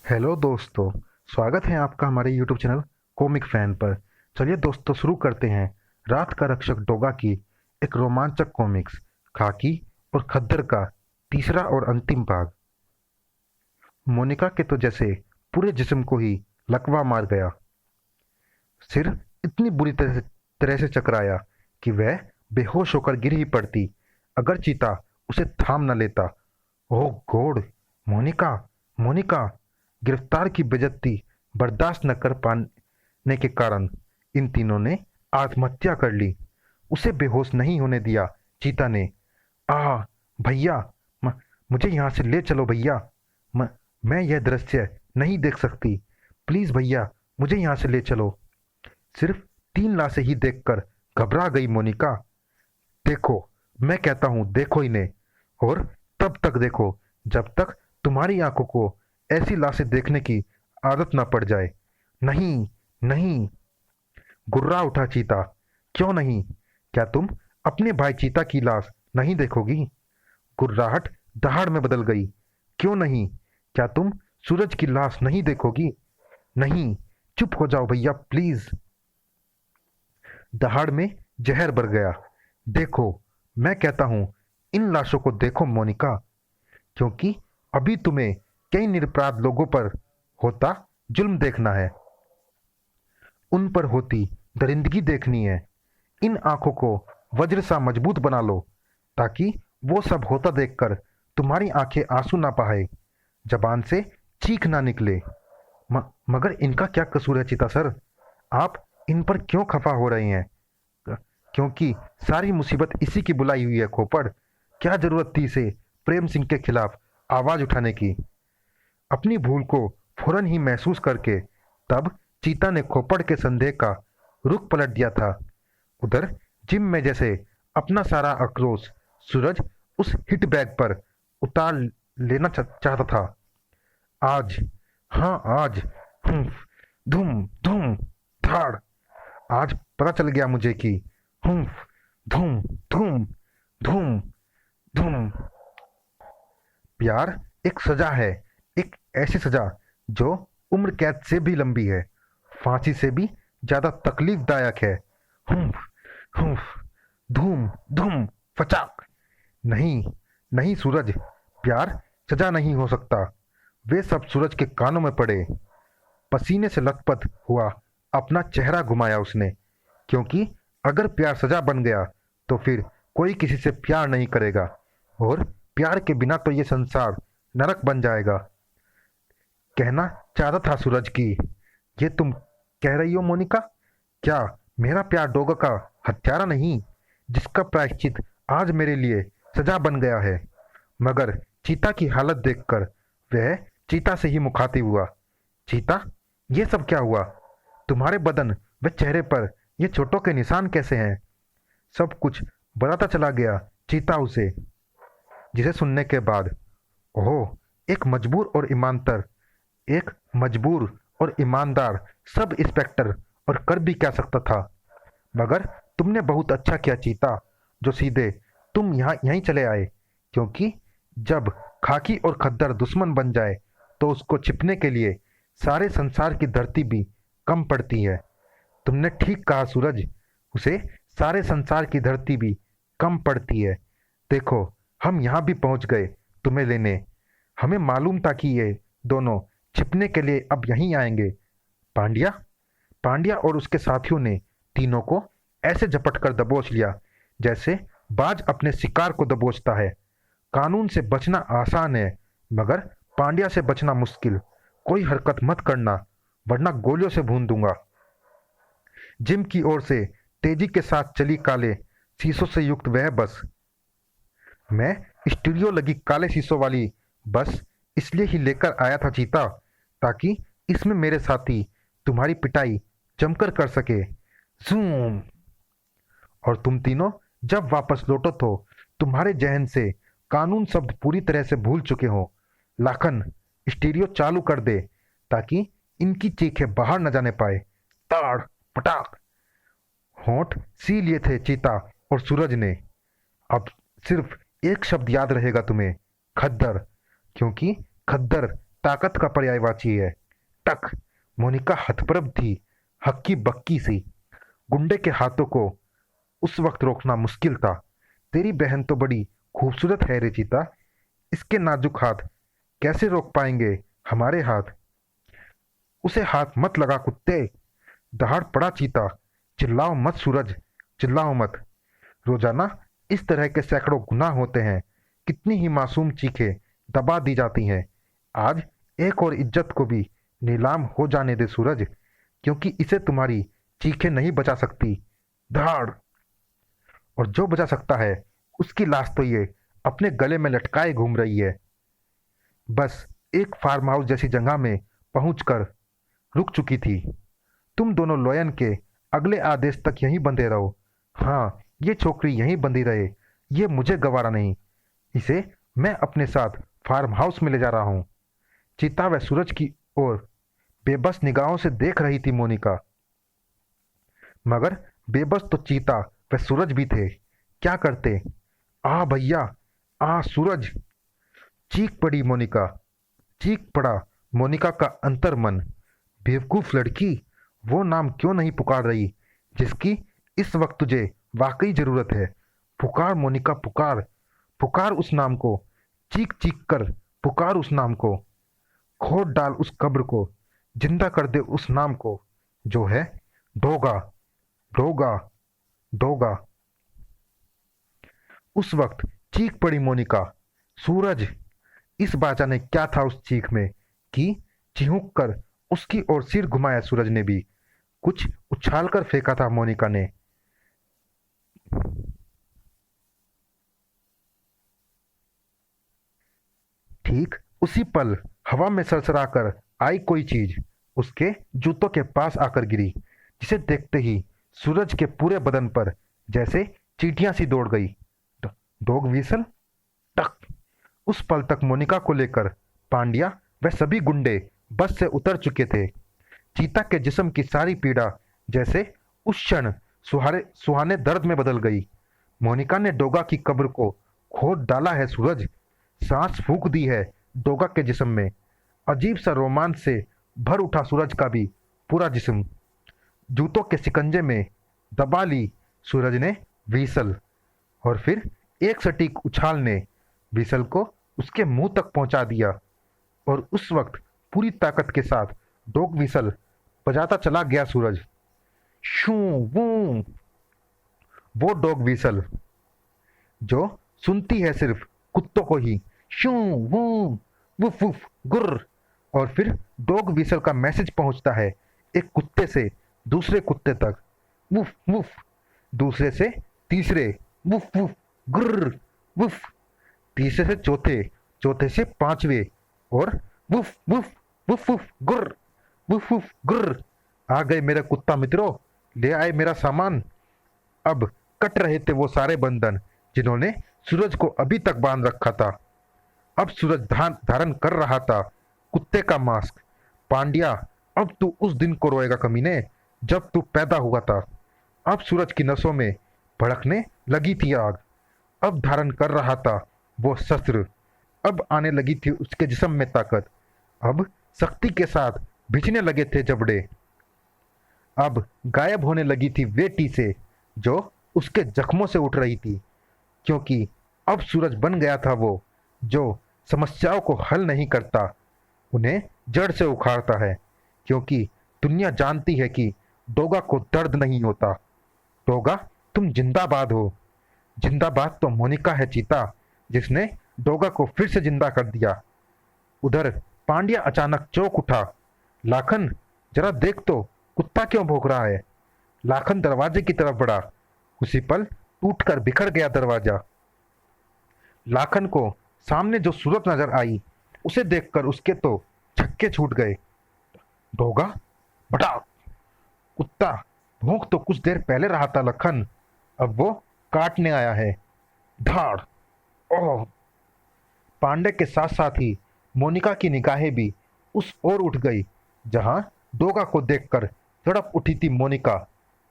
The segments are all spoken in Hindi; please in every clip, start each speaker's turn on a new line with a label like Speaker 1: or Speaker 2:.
Speaker 1: हेलो दोस्तों। स्वागत है आपका हमारे यूट्यूब चैनल कॉमिक फैन पर। चलिए दोस्तों शुरू करते हैं रात का रक्षक डोगा की एक रोमांचक कॉमिक्स खाकी और खद्दर का तीसरा और अंतिम भाग। मोनिका के तो जैसे पूरे जिस्म को ही लकवा मार गया। सिर इतनी बुरी तरह से चकराया कि वह बेहोश होकर गिर ही पड़ती अगर चीता उसे थाम न लेता। ओह गॉड! मोनिका, मोनिका! गिरफ्तार की बेइज्जती बर्दाश्त न कर पाने के कारण इन तीनों ने आत्महत्या कर ली। उसे बेहोश नहीं होने दिया चीता ने। आह! भैया, म मुझे यहाँ से ले चलो भैया। म मैं यह दृश्य नहीं देख सकती। प्लीज़ भैया, मुझे यहाँ से ले चलो। सिर्फ 3 लाशें ही देखकर घबरा गई मोनिका। देखो, मैं कहता हूँ देखो इन्हें, और तब तक देखो जब तक तुम्हारी आंखों को ऐसी लाशें देखने की आदत ना पड़ जाए। नहीं, नहीं! गुर्रा उठा चीता। क्यों नहीं? क्या तुम अपने भाई चीता की लाश नहीं देखोगी? गुर्राहट दहाड़ में बदल गई। क्यों नहीं? क्या तुम सूरज की लाश नहीं देखोगी? नहीं! चुप हो जाओ भैया प्लीज। दहाड़ में जहर भर गया। देखो, मैं कहता हूं इन लाशों को देखो मोनिका, क्योंकि अभी तुम्हें कई निरपराध लोगों पर होता जुल्म देखना है। उन पर होती दरिंदगी देखनी है। इन आंखों को वज्र सा मजबूत बना लो, ताकि वो सब होता देखकर तुम्हारी आंखें आंसू ना बहाए, जबान से चीख ना निकले। मगर इनका क्या कसूर है चीता सर? आप इन पर क्यों खफा हो रहे हैं? क्योंकि सारी मुसीबत इसी की बुलाई हुई है खोपड़। क्या जरूरत थी इसे प्रेम सिंह के खिलाफ आवाज उठाने की? अपनी भूल को फौरन ही महसूस करके तब चीता ने खोपड़ के संदेह का रुख पलट दिया था। उधर जिम में जैसे अपना सारा आक्रोश सूरज उस हिट बैग पर उतार लेना चाहता था। आज, हाँ आज, हुम्फ, धूम धूम धाड़। आज पता चल गया मुझे कि हुम्फ, धूम धूम धूम धूम प्यार एक सजा है। एक ऐसी सजा जो उम्र कैद से भी लंबी है, फांसी से भी ज्यादा तकलीफदायक है। हुम्फ, हुम्फ, धूम धूम फचाक। नहीं, नहीं सूरज, प्यार सजा नहीं हो सकता। वे सब सूरज के कानों में पड़े। पसीने से लथपथ हुआ अपना चेहरा घुमाया उसने, क्योंकि अगर प्यार सजा बन गया तो फिर कोई किसी से प्यार नहीं करेगा, और प्यार के बिना तो ये संसार नरक बन जाएगा। कहना चाहता था सूरज की ये तुम कह रही हो मोनिका? क्या मेरा प्यार डोगा का हत्यारा नहीं, जिसका प्रायश्चित आज मेरे लिए सजा बन गया है? मगर चीता की हालत देखकर वह चीता से ही मुखातिब हुआ। चीता, ये सब क्या हुआ? तुम्हारे बदन व चेहरे पर ये चोटों के निशान कैसे हैं? सब कुछ बताता चला गया चीता उसे, जिसे सुनने के बाद ओह, एक मजबूर और ईमानदार सब इंस्पेक्टर और कर भी क्या सकता था। मगर तुमने बहुत अच्छा किया चीता, जो सीधे तुम यहीं चले आए, क्योंकि जब खाकी और खद्दर दुश्मन बन जाए तो उसको छिपने के लिए सारे संसार की धरती भी कम पड़ती है। तुमने ठीक कहा सूरज, उसे सारे संसार की धरती भी कम पड़ती है। देखो, हम यहाँ भी पहुँच गए तुम्हें लेने। हमें मालूम था कि ये दोनों छिपने के लिए अब यहीं आएंगे। पांड्या, पांड्या और उसके साथियों ने तीनों को ऐसे झपट कर दबोच लिया जैसे बाज अपने शिकार को दबोचता है। कानून से बचना आसान है, मगर पांड्या से बचना मुश्किल। कोई हरकत मत करना, वरना गोलियों से भून दूंगा। जिम की ओर से तेजी के साथ चली काले शीशों से युक्त वह बस। मैं स्टीरियो लगी काले शीशों वाली बस इसलिए ही लेकर आया था चीता, ताकि इसमें मेरे साथी तुम्हारी पिटाई जमकर कर सके। जूम! और तुम तीनों जब वापस लौटो तो तुम्हारे जहन से कानून शब्द पूरी तरह से भूल चुके हो। लाखन, स्टीरियो चालू कर दे, ताकि इनकी चीखें बाहर न जाने पाए। ताड़ पटाक! होंठ सी लिए थे चीता और सूरज ने। अब सिर्फ एक शब्द याद रहेगा तुम्हें, खद्दर, क्योंकि खद्दर ताकत का पर्यायवाची है। टक। मोनिका हतप्रभ थी, हक्की बक्की सी। गुंडे के हाथों को उस वक्त रोकना मुश्किल था। तेरी बहन तो बड़ी खूबसूरत है रेचिता, इसके नाजुक हाथ कैसे रोक पाएंगे हमारे हाथ। उसे हाथ मत लगा कुत्ते। दहाड़ पड़ा चीता। चिल्लाओ मत सूरज, चिल्लाओ मत। रोजाना इस तरह के सैकड़ों गुनाह होते हैं, कितनी ही मासूम चीखें दबा दी जाती हैं। आज एक और इज्जत को भी नीलाम हो जाने दे सूरज, क्योंकि इसे तुम्हारी चीखें नहीं बचा सकती। धाड़। और जो बचा सकता है, उसकी लाश तो ये अपने गले में लटकाए घूम रही है। बस एक फार्म हाउस जैसी जगह में पहुंचकर रुक चुकी थी। तुम दोनों लोयन के अगले आदेश तक यहीं बंधे रहो। हाँ, ये छोकरी यहीं बंधी रहे, ये मुझे गवारा नहीं। इसे मैं अपने साथ फार्म हाउस में ले जा रहा हूँ। चीता व सूरज की ओर बेबस निगाहों से देख रही थी मोनिका। मगर बेबस तो चीता व सूरज भी थे। क्या करते? आ भैया, आ सूरज। चीख पड़ी मोनिका। चीख पड़ा मोनिका का अंतर मन। बेवकूफ लड़की, वो नाम क्यों नहीं पुकार रही जिसकी इस वक्त तुझे वाकई जरूरत है। पुकार मोनिका, पुकार। पुकार उस नाम को। चीख चीख कर पुकार उस नाम को। खोद डाल उस कब्र को, जिंदा कर दे उस नाम को, जो है डोगा, डोगा, डोगा। उस वक्त चीख पड़ी मोनिका। सूरज। इस बाजा ने क्या था उस चीख में कि चिहुक कर उसकी ओर सिर घुमाया। सूरज ने भी कुछ उछाल कर फेंका था मोनिका ने। ठीक उसी पल हवा में सरसरा कर आई कोई चीज, उसके जूतों के पास आकर गिरी, जिसे देखते ही सूरज के पूरे बदन पर जैसे चींटियां सी दौड़ गई। Dog whistle. टक। उस पल तक मोनिका को लेकर पांड्या व सभी गुंडे बस से उतर चुके थे। चीता के जिस्म की सारी पीड़ा जैसे उस क्षण सुहाने दर्द में बदल गई। मोनिका ने डोगा की कब्र को खोद डाला है सूरज। सांस फूंक दी है डोगा के जिस्म में। अजीब सा रोमांच से भर उठा सूरज का भी पूरा जिस्म। जूतों के सिकंजे में दबा ली सूरज ने व्हीसल, और फिर एक सटीक उछाल ने व्हीसल को उसके मुंह तक पहुंचा दिया। और उस वक्त पूरी ताकत के साथ डॉग व्हीसल बजाता चला गया सूरज। शू वू। वो डॉग व्हीसल जो सुनती है सिर्फ कुत्तों को ही। शू वू, वुफ वुफ, गुर्र। और फिर डॉग व्हीसल का मैसेज पहुंचता है एक कुत्ते से दूसरे कुत्ते तक। Woof woof. दूसरे से तीसरे। वुफ वुफ, गुर्र, वुफ। तीसरे से चौथे, चौथे से पांचवे, और वुफ वुफ, वुफ वुफ, गुर्र, वुफ वुफ, गुर्र। आ गए मेरे कुत्ता मित्रों, ले आए मेरा सामान। अब कट रहे थे वो सारे बंधन जिन्होंने सूरज को अभी तक बांध रखा था। अब सूरज धारण कर रहा था कुत्ते का मास्क। पांड्या, अब तू उस दिन को रोएगा कमीने, जब तू पैदा हुआ था। अब सूरज की नसों में भड़कने लगी थी आग। अब धारण कर रहा था वो शस्त्र। अब आने लगी थी उसके जिस्म में ताकत। अब शक्ति के साथ भिजने लगे थे जबड़े। अब गायब होने लगी थी वे टीसे जो उसके जख्मों से उठ रही थी, क्योंकि अब सूरज बन गया था वो जो समस्याओं को हल नहीं करता, उन्हें जड़ से उखाड़ता है। क्योंकि दुनिया जानती है कि डोगा को दर्द नहीं होता। डोगा, तुम जिंदाबाद हो। जिंदाबाद तो मोनिका है चीता, जिसने डोगा को फिर से जिंदा कर दिया। उधर पांड्या अचानक चौंक उठा। लाखन, जरा देख तो कुत्ता क्यों भौंक रहा है। लाखन दरवाजे की तरफ बढ़ा। उसी पल टूटकर बिखर गया दरवाजा। लाखन को सामने जो सूरत नजर आई, उसे देखकर उसके तो छक्के छूट गए। डोगा, बटा। कुत्ता भौंक तो कुछ देर पहले रहा था लखन, अब वो काटने आया है। धाड़। ओह। पांडे के साथ साथ ही मोनिका की निगाहें भी उस ओर उठ गई जहां डोगा को देखकर तड़प उठी थी मोनिका।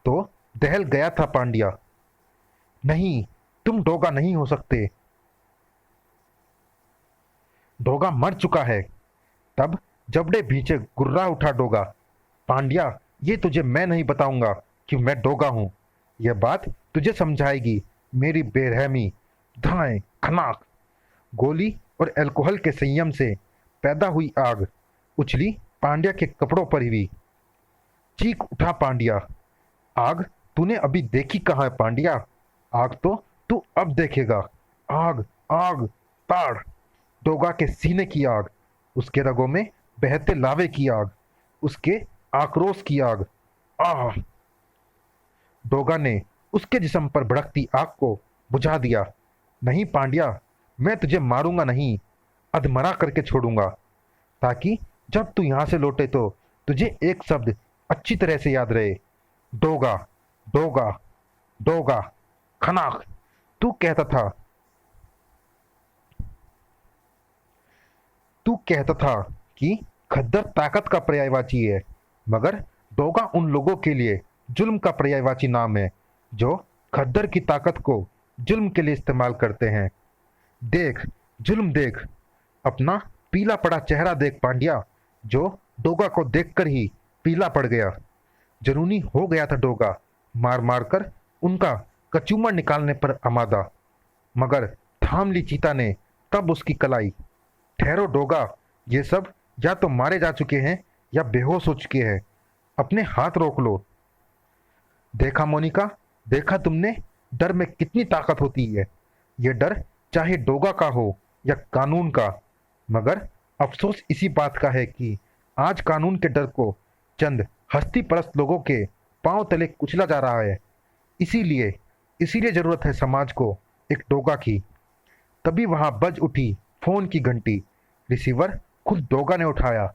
Speaker 1: तो दहल गया था पांड्या। नहीं, तुम डोगा नहीं हो सकते। डोगा मर चुका है। तब जबड़े भींचे गुर्रा उठा डोगा। पांड्या, ये तुझे मैं नहीं बताऊंगा कि मैं डोगा हूं। यह बात तुझे समझाएगी मेरी बेरहमी। धाए खनाक। गोली और अल्कोहल के संयम से पैदा हुई आग उछली पांड्या के कपड़ों पर ही। चीख उठा पांड्या। आग तूने अभी देखी कहाँ है पांड्या? आग तो तू अब देखेगा। आग, आग, ताड़। डोगा के सीने की आग, उसके रगों में बहते लावे की आग, उसके आक्रोश की आग। आह! डोगा ने उसके जिस्म पर भड़कती आग को बुझा दिया। नहीं पांड्या, मैं तुझे मारूंगा नहीं, अधमरा करके छोड़ूंगा, ताकि जब तू यहां से लौटे तो तुझे एक शब्द अच्छी तरह से याद रहे। डोगा, डोगा, डोगा, खनाक। तू कहता था तू कहता था कि खद्दर ताकत का पर्यायवाची है, मगर डोगा उन लोगों के लिए जुल्म का पर्यायवाची नाम है जो खद्दर की ताकत को जुल्म के लिए इस्तेमाल करते हैं। देख, जुल्म देख, अपना पीला पड़ा चेहरा देख पांड्या, जो डोगा को देखकर ही पीला पड़ गया। जुनूनी हो गया था डोगा, मार मार कर उनका कचूमर निकालने पर आमादा, मगर थाम ली चीता ने तब उसकी कलाई। ठहरो डोगा, ये सब या तो मारे जा चुके हैं या बेहोश हो चुके हैं। अपने हाथ रोक लो। देखा मोनिका, देखा तुमने डर में कितनी ताकत होती है। यह डर चाहे डोगा का हो या कानून का, मगर अफसोस इसी बात का है कि आज कानून के डर को चंद हस्ती परस्त लोगों के पांव तले कुचला जा रहा है। इसीलिए इसीलिए जरूरत है समाज को एक डोगा की। तभी वहां बज उठी फोन की घंटी। रिसीवर खुद डोगा ने उठाया।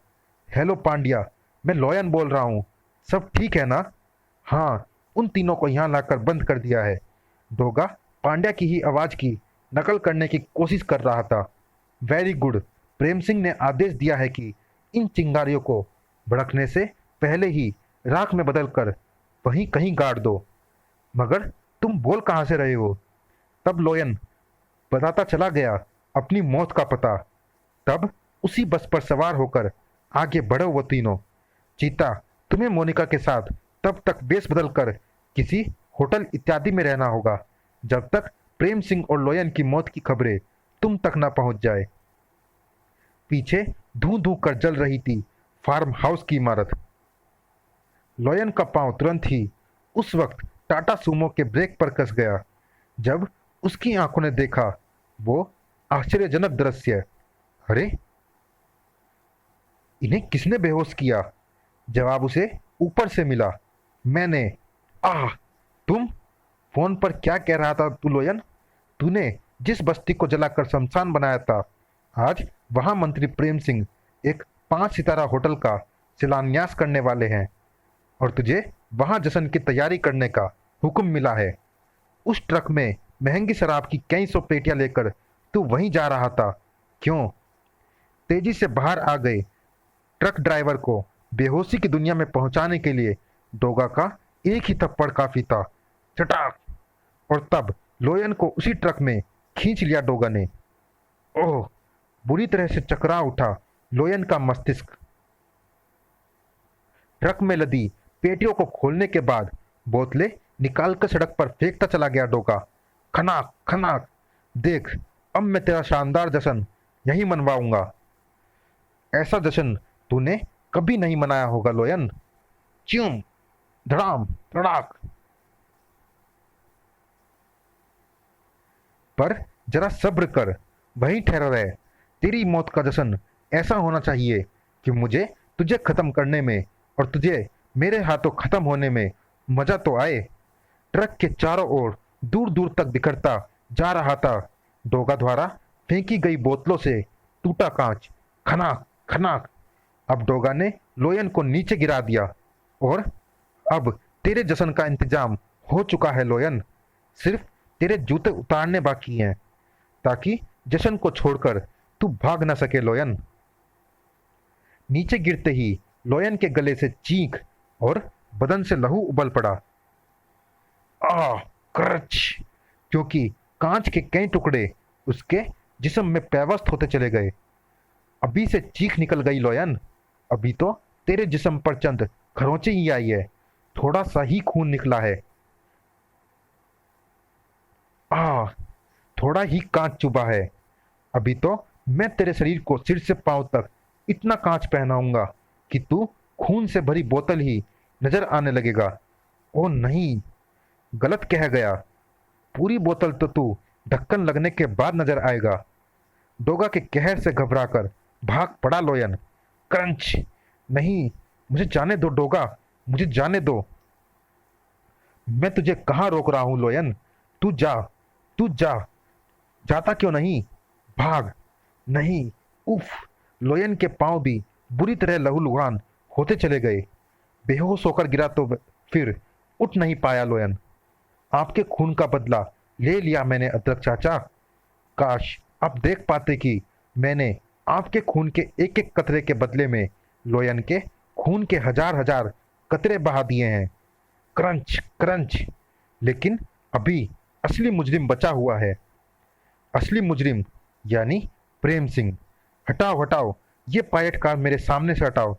Speaker 1: हेलो पांड्या, मैं लॉयन बोल रहा हूँ। सब ठीक है ना? हाँ, उन तीनों को यहाँ लाकर बंद कर दिया है। डोगा पांड्या की ही आवाज की नकल करने की कोशिश कर रहा था। Very good. प्रेम सिंह ने आदेश दिया है कि इन चिंगारियों को भड़कने से पहले ही राख में बदल कर वहीं कहीं गाड़ दो। मगर तुम बोल कहाँ से रहे हो? तब लोयन बताता चला गया अपनी मौत का पता। तब उसी बस पर सवार होकर आगे बढ़ो वो तीनों। चीता, तुम्हें मोनिका के साथ तब तक बेस बदल कर किसी होटल इत्यादि में रहना होगा जब तक प्रेम सिंह और लोयन की मौत की खबरें तुम तक न पहुंच जाए। पीछे धू धू कर जल रही थी फार्म हाउस की इमारत। लोयन का पांव तुरंत ही उस वक्त टाटा सूमो के ब्रेक पर कस गया जब उसकी आंखों ने देखा वो आश्चर्यजनक दृश्य। अरे, इन्हें किसने बेहोश किया? जवाब उसे ऊपर से मिला। मैंने। आह! तुम? फोन पर क्या कह रहा था तू लोयन? तूने जिस बस्ती को जलाकर शमशान बनाया था, आज वहां मंत्री प्रेम सिंह एक 5 सितारा होटल का शिलान्यास करने वाले हैं और तुझे वहां जश्न की तैयारी करने का हुक्म मिला है। उस ट्रक में महंगी शराब की कई सौ पेटियां लेकर तू वहीं जा रहा था। क्यों? तेजी से बाहर आ गए ट्रक ड्राइवर को बेहोशी की दुनिया में पहुंचाने के लिए डोगा का एक ही थप्पड़ काफी था। चटाक! और तब लोयन को उसी ट्रक में खींच लिया डोगा ने। ओह! बुरी तरह से चकरा उठा लोयन का मस्तिष्क। ट्रक में लदी पेटियों को खोलने के बाद बोतलें निकालकर सड़क पर फेंकता चला गया डोगा। खनाक खनाक। देख, अब मैं तेरा शानदार जश्न यहीं मनवाऊंगा। ऐसा जश्न तूने कभी नहीं मनाया होगा लोयन। च्यूम, धड़ाम, धड़ाक। पर जरा सब्र कर, वहीं ठहरा रहे। तेरी मौत का जश्न ऐसा होना चाहिए कि मुझे तुझे खत्म करने में और तुझे मेरे हाथों खत्म होने में मजा तो आए। ट्रक के चारों ओर दूर दूर तक बिखरता जा रहा था डोगा द्वारा फेंकी गई बोतलों से टूटा कांच। खनाक खनाक। अब डोगा ने लोयन को नीचे गिरा दिया और अब तेरे जश्न का इंतजाम हो चुका है लोयन। सिर्फ तेरे जूते उतारने बाकी हैं ताकि जश्न को छोड़कर तू भाग न सके लोयन। नीचे गिरते ही लोयन के गले से चीख और बदन से लहू उबल पड़ा। आ क्रच! क्योंकि कांच के कई टुकड़े उसके जिस्म में पैवस्त होते चले गए। अभी से चीख निकल गई लोयन। अभी तो तेरे जिस्म पर चंद खरोंचे ही आई है, थोड़ा सा ही खून निकला है। आ, थोड़ा ही कांच चुभा है। अभी तो मैं तेरे शरीर को सिर से पांव तक इतना कांच पहनाऊंगा कि तू खून से भरी बोतल ही नजर आने लगेगा। ओ नहीं, गलत कह गया। पूरी बोतल तो तू ढक्कन लगने के बाद नजर आएगा। डोगा के कहर से घबराकर भाग पड़ा लोयन। क्रंच। नहीं, मुझे जाने दो डोगा, मुझे जाने दो। मैं तुझे कहाँ रोक रहा हूं लोयन। तू जा, तू जा। जाता क्यों नहीं? भाग। नहीं। उफ। लोयन के पांव भी बुरी तरह लहूलुहान होते चले गए। बेहोश होकर गिरा तो फिर उठ नहीं पाया लोयन। आपके खून का बदला ले लिया मैंने अदरक चाचा। काश आप देख पाते कि मैंने आपके खून के एक एक कतरे के बदले में लोयन के खून के हजार हजार कतरे बहा दिए हैं। Crunch crunch. लेकिन अभी असली मुजरिम बचा हुआ है। असली मुजरिम यानी प्रेम सिंह। हटाओ हटाओ, ये पायलट कार मेरे सामने से हटाओ।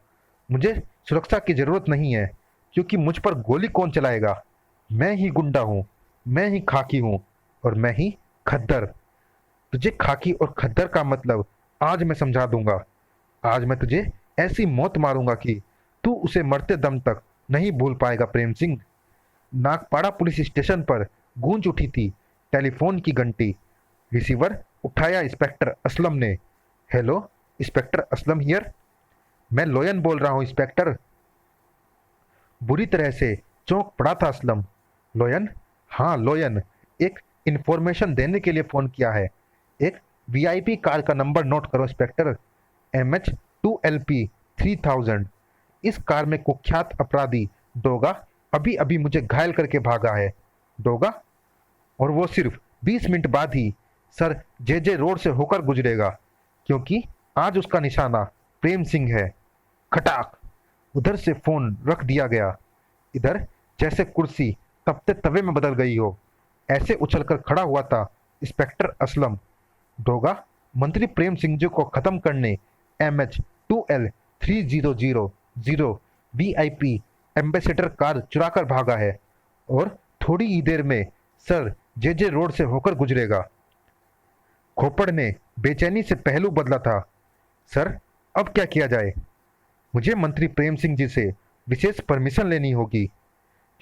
Speaker 1: मुझे सुरक्षा की जरूरत नहीं है, क्योंकि मुझ पर गोली कौन चलाएगा? मैं ही गुंडा हूँ, मैं ही खाकी हूँ, और मैं ही खद्दर। तुझे खाकी और खद्दर का मतलब आज मैं समझा दूंगा। आज मैं तुझे ऐसी मौत मारूंगा कि तू उसे मरते दम तक नहीं भूल पाएगा प्रेम सिंह। नागपाड़ा पुलिस स्टेशन पर गूंज उठी थी टेलीफोन की घंटी। रिसीवर उठाया इंस्पेक्टर असलम ने। Hello, inspector Aslam here. मैं लोयन बोल रहा हूँ इंस्पेक्टर। बुरी तरह से चौंक पड़ा था असलम। लोयन? हाँ लोयन। एक इंफॉर्मेशन देने के लिए फ़ोन किया है। एक वीआईपी कार का नंबर नोट करो इंस्पेक्टर। MH2LP 3000। इस कार में कुख्यात अपराधी डोगा अभी अभी मुझे घायल करके भागा है। डोगा? और वो सिर्फ 20 मिनट बाद ही सर JJ रोड से होकर गुजरेगा, क्योंकि आज उसका निशाना प्रेम सिंह है। खटाक। उधर से फोन रख दिया गया। इधर जैसे कुर्सी तपते तवे में बदल गई हो, ऐसे उछलकर खड़ा हुआ था इंस्पेक्टर असलम। डोगा मंत्री प्रेम सिंह जी को खत्म करने MH2L 3000 VIP एम्बेसडर कार चुराकर भागा है, और थोड़ी ही देर में सर JJ रोड से होकर गुजरेगा। खोपड़ ने बेचैनी से पहलू बदला था। सर, अब क्या किया जाए? मुझे मंत्री प्रेम सिंह जी से विशेष परमिशन लेनी होगी,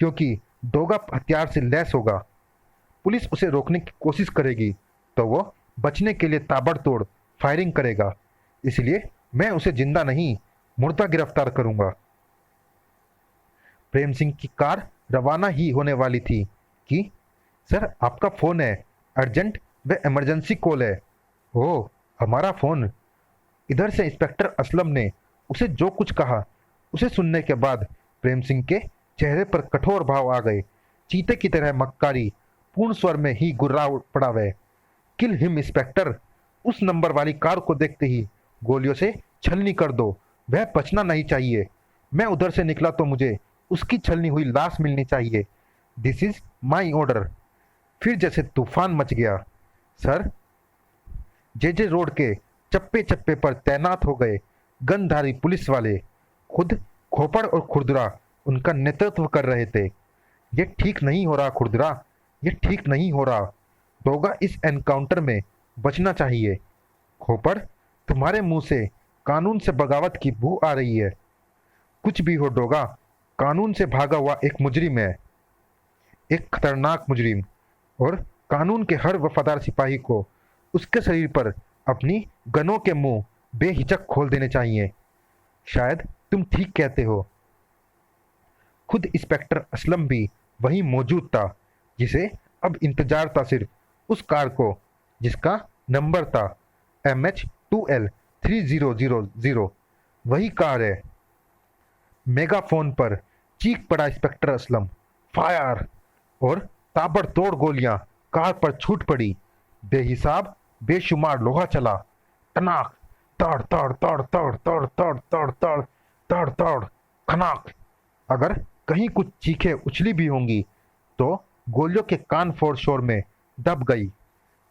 Speaker 1: क्योंकि डोगा हथियार से लैस होगा। पुलिस उसे रोकने की कोशिश करेगी तो वो बचने के लिए ताबड़तोड़ फायरिंग करेगा। इसलिए मैं उसे जिंदा नहीं, मुर्दा गिरफ्तार करूंगा। प्रेम सिंह की कार रवाना ही होने वाली थी कि सर आपका फोन है, अर्जेंट व इमरजेंसी कॉल है। ओह, हमारा फोन। इधर से इंस्पेक्टर असलम ने उसे जो कुछ कहा, उसे सुनने के बाद प्रेम सिंह के चेहरे पर कठोर भाव आ गए। चीते की तरह मक्कारी पूर्ण स्वर में ही गुर्रा पड़ा वह। Kill him inspector. उस नंबर वाली कार को देखते ही गोलियों से छलनी कर दो, वह बचना नहीं चाहिए। मैं उधर से निकला तो मुझे उसकी छलनी हुई लाश मिलनी चाहिए। This is my order. फिर जैसे तूफान मच गया। सर, JJ रोड के चप्पे चप्पे पर तैनात हो गए गनधारी पुलिस वाले। खुद खोपड़ और खुरदुरा उनका नेतृत्व कर रहे थे। ये ठीक नहीं हो रहा खुरदुरा, ये ठीक नहीं हो रहा। डोगा इस एनकाउंटर में बचना चाहिए। खोपड़, तुम्हारे मुंह से कानून से बगावत की बू आ रही है। कुछ भी हो डोगा, कानून से भागा हुआ एक मुजरिम है, एक खतरनाक मुजरिम, और कानून के हर वफादार सिपाही को उसके शरीर पर अपनी गनों के मुंह बेहिचक खोल देने चाहिए। शायद तुम ठीक कहते हो। खुद इंस्पेक्टर असलम भी वहीं मौजूद था, जिसे अब इंतजार था सिर्फ उस कार को जिसका नंबर था MH2L 3000। वही कार है। मेगाफोन पर चीख पड़ा इंस्पेक्टर असलम। फायर! और ताबड़तोड़ गोलियां कार पर छूट पड़ी। बेहिसाब बेशुमार लोहा चला। टनाक! तड़ तड़ तड़ तड़ तड़ तड़ तड़ तड़ तड़ तड़ खनाक। अगर कहीं कुछ चीखें उछली भी होंगी तो गोलियों के कान फोड़ शोर में दब गई।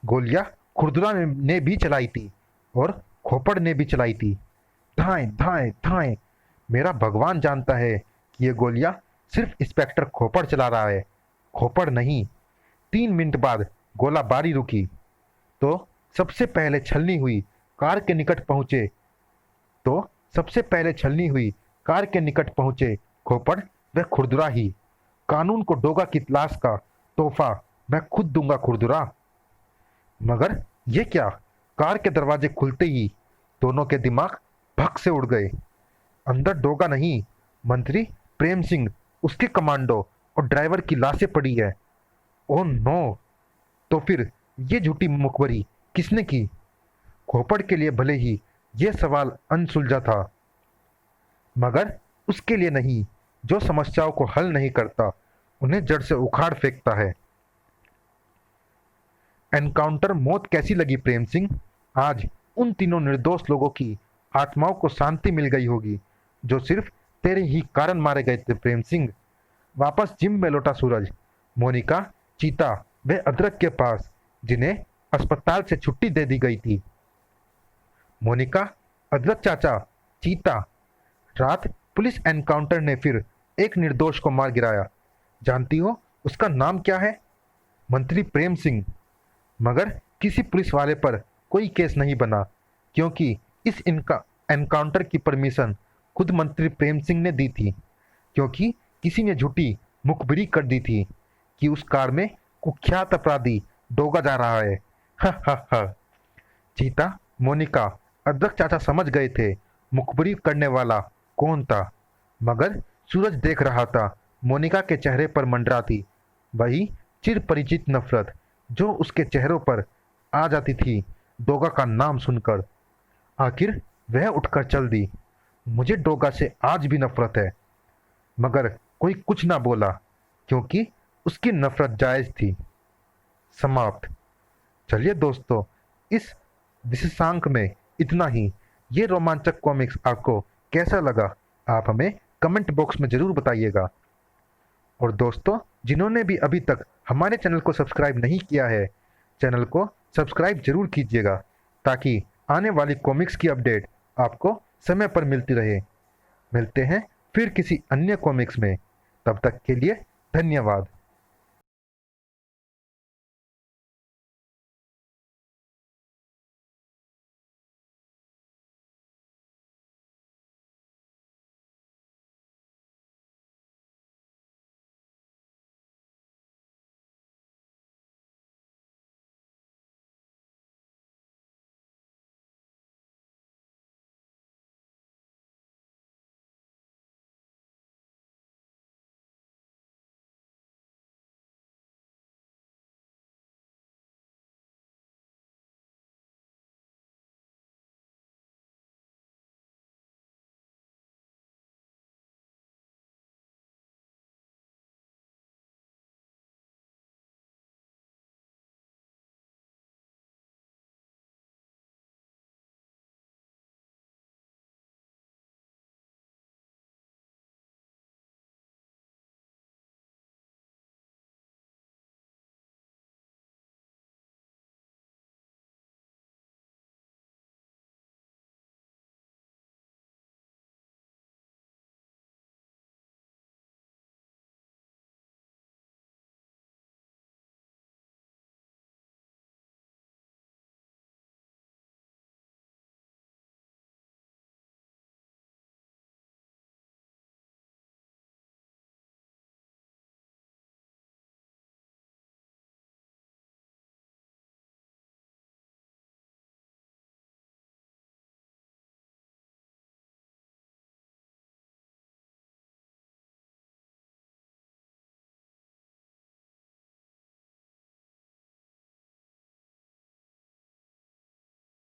Speaker 1: गोलियां खुरदुरा ने भी चलाई थी, और खोपड़ ने भी चलाई थी। धाएं धाएं धाएं। मेरा भगवान जानता है कि ये गोलियां सिर्फ इंस्पेक्टर खोपड़ चला रहा है, खोपड़ नहीं। 3 मिनट बाद गोलाबारी रुकी तो सबसे पहले छलनी हुई कार के निकट पहुंचे तो सबसे पहले छलनी हुई कार के निकट पहुंचे खोपड़ व खुरदुरा ही। कानून को डोगा की तलाश का तोहफा मैं खुद दूंगा खुरदुरा। मगर ये क्या? कार के दरवाजे खुलते ही दोनों के दिमाग भग से उड़ गए। अंदर डोगा नहीं, मंत्री प्रेम सिंह, उसके कमांडो और ड्राइवर की लाशें पड़ी है। Oh no! तो फिर ये झूठी मुखबरी किसने की? खोपड़ के लिए भले ही ये सवाल अनसुलझा था, मगर उसके लिए नहीं जो समस्याओं को हल नहीं करता, उन्हें जड़ से उखाड़ फेंकता है। एनकाउंटर मौत कैसी लगी प्रेम सिंह? आज उन तीनों निर्दोष लोगों की आत्माओं को शांति मिल गई होगी जो सिर्फ तेरे ही कारण मारे गए थे प्रेम सिंह। वापस जिम में लौटा सूरज मोनिका, चीता व अदरक के पास, जिन्हें अस्पताल से छुट्टी दे दी गई थी। मोनिका, अदरक चाचा, चीता, रात पुलिस एनकाउंटर ने फिर एक निर्दोष को मार गिराया। जानती हो उसका नाम क्या है? मंत्री प्रेम सिंह। मगर किसी पुलिस वाले पर कोई केस नहीं बना, क्योंकि इस इनका एनकाउंटर की परमिशन खुद मंत्री प्रेम सिंह ने दी थी, क्योंकि किसी ने झूठी मुखबिरी कर दी थी कि उस कार में कुख्यात अपराधी डोगा जा रहा है। हा हा हा। चीता, मोनिका, अदरक चाचा समझ गए थे मुखबिरी करने वाला कौन था, मगर सूरज देख रहा था मोनिका के चेहरे पर मंडराती वही चिर परिचित नफरत जो उसके चेहरों पर आ जाती थी डोगा का नाम सुनकर। आखिर वह उठकर चल दी। मुझे डोगा से आज भी नफरत है, मगर कोई कुछ ना बोला, क्योंकि उसकी नफरत जायज थी। समाप्त। चलिए दोस्तों, इस विशेषांक में इतना ही। ये रोमांचक कॉमिक्स आपको कैसा लगा, आप हमें कमेंट बॉक्स में ज़रूर बताइएगा। और दोस्तों, जिन्होंने भी अभी तक हमारे चैनल को सब्सक्राइब नहीं किया है, चैनल को सब्सक्राइब जरूर कीजिएगा, ताकि आने वाली कॉमिक्स की अपडेट आपको समय पर मिलती रहे। मिलते हैं फिर किसी अन्य कॉमिक्स में, तब तक के लिए धन्यवाद।